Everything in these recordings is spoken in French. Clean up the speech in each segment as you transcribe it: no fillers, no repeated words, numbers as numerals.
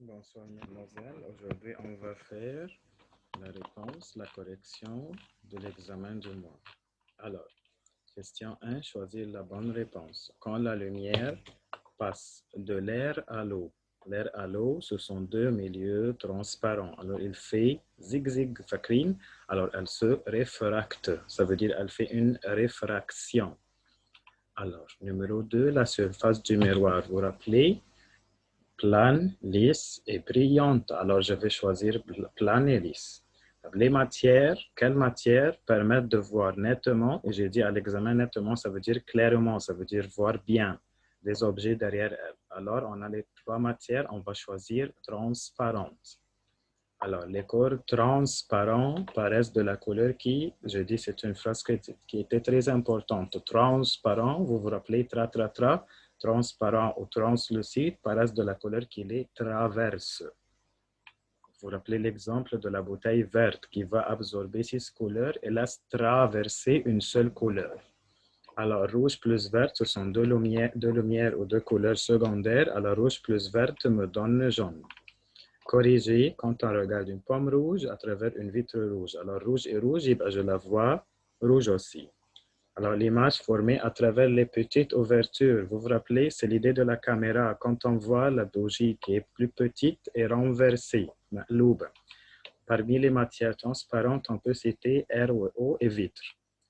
Bonsoir, mademoiselle. Aujourd'hui, on va faire la réponse, la correction de l'examen du mois. Alors, question 1, choisir la bonne réponse. Quand la lumière passe de l'air à l'eau, ce sont deux milieux transparents. Alors, il fait zigzag fakrine. Alors, elle se réfracte. Ça veut dire elle fait une réfraction. Alors, numéro 2, la surface du miroir. Vous vous rappelez? Plane, lisse et brillante. Alors, je vais choisir plane et lisse. Les matières, quelles matières permettent de voir nettement? Et j'ai dit à l'examen nettement, ça veut dire clairement, ça veut dire voir bien les objets derrière elles. Alors, on a les trois matières, on va choisir transparente. Alors, les corps transparents paraissent de la couleur qui, je dis, c'est une phrase qui était très importante. Transparent, vous vous rappelez, transparent ou translucide paraissent de la couleur qui les traverse. Vous vous rappelez l'exemple de la bouteille verte qui va absorber 6 couleurs et laisse traverser une seule couleur. Alors, rouge plus verte, ce sont deux lumières ou deux couleurs secondaires. Alors, rouge plus verte me donne jaune. Corriger quand on regarde une pomme rouge à travers une vitre rouge. Alors, rouge et rouge, je la vois rouge aussi. Alors, l'image formée à travers les petites ouvertures, vous vous rappelez, c'est l'idée de la caméra. Quand on voit la bougie qui est plus petite et renversée, l'aube. Parmi les matières transparentes, on peut citer air ou eau et vitre.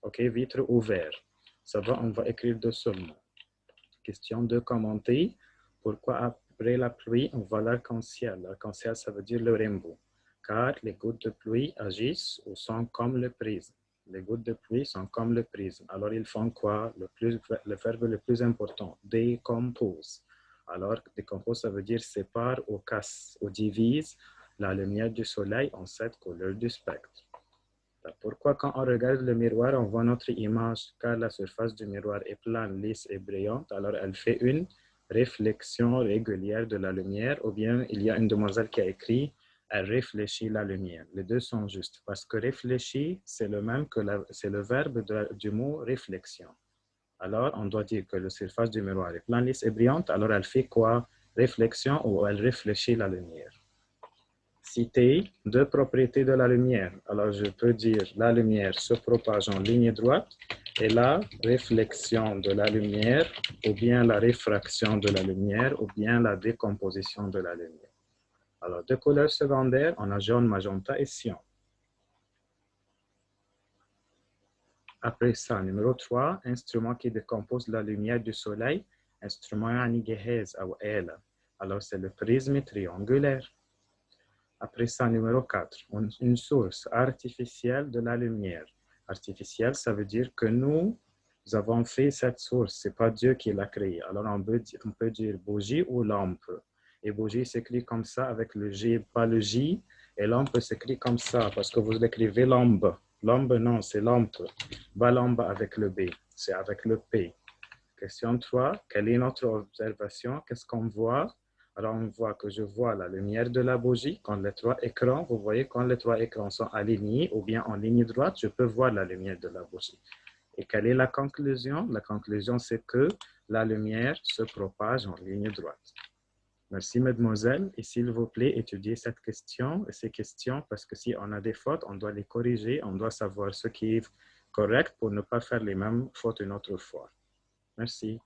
OK, vitre ou verre. Ça va, on va écrire deux seulement. Question de commenter. Pourquoi après la pluie, on voit l'arc-en-ciel? L'arc-en-ciel, ça veut dire le rainbow. Car les gouttes de pluie agissent ou sont comme le prisme. Les gouttes de pluie sont comme le prisme. Alors, ils font quoi? Le verbe le plus important, décompose. Alors, décompose, ça veut dire sépare ou casse ou divise la lumière du soleil en 7 couleurs du spectre. Pourquoi quand on regarde le miroir, on voit notre image, car la surface du miroir est plane, lisse et brillante, alors elle fait une réflexion régulière de la lumière, ou bien il y a une demoiselle qui a écrit « elle réfléchit la lumière ». Les deux sont justes, parce que « réfléchir », c'est le même que c'est le verbe du mot « réflexion ». Alors, on doit dire que la surface du miroir est plane, lisse et brillante, alors elle fait quoi? Réflexion ou elle réfléchit la lumière. Citer deux propriétés de la lumière. Alors, je peux dire la lumière se propage en ligne droite et la réflexion de la lumière, ou bien la réfraction de la lumière, ou bien la décomposition de la lumière. Alors, deux couleurs secondaires, on a jaune, magenta et cyan. Après ça, numéro 3, instrument qui décompose la lumière du soleil, instrument yani جهاز ou آلة. Alors, c'est le prisme triangulaire. Après ça, numéro 4, une source artificielle de la lumière. Artificielle, ça veut dire que nous avons fait cette source, ce n'est pas Dieu qui l'a créée. Alors, on peut dire bougie ou lampe. Et bougie s'écrit comme ça avec le G, pas le J. Et lampe s'écrit comme ça parce que vous l'écrivez lambe. Lambe, non, c'est lampe. Pas lambe avec le B, c'est avec le P. Question 3, quelle est notre observation? Qu'est-ce qu'on voit? Alors, on voit que je vois la lumière de la bougie. Quand les trois écrans, vous voyez, quand les trois écrans sont alignés ou bien en ligne droite, je peux voir la lumière de la bougie. Et quelle est la conclusion? La conclusion, c'est que la lumière se propage en ligne droite. Merci, mademoiselle. Et s'il vous plaît, étudiez cette question et ces questions parce que si on a des fautes, on doit les corriger. On doit savoir ce qui est correct pour ne pas faire les mêmes fautes une autre fois. Merci.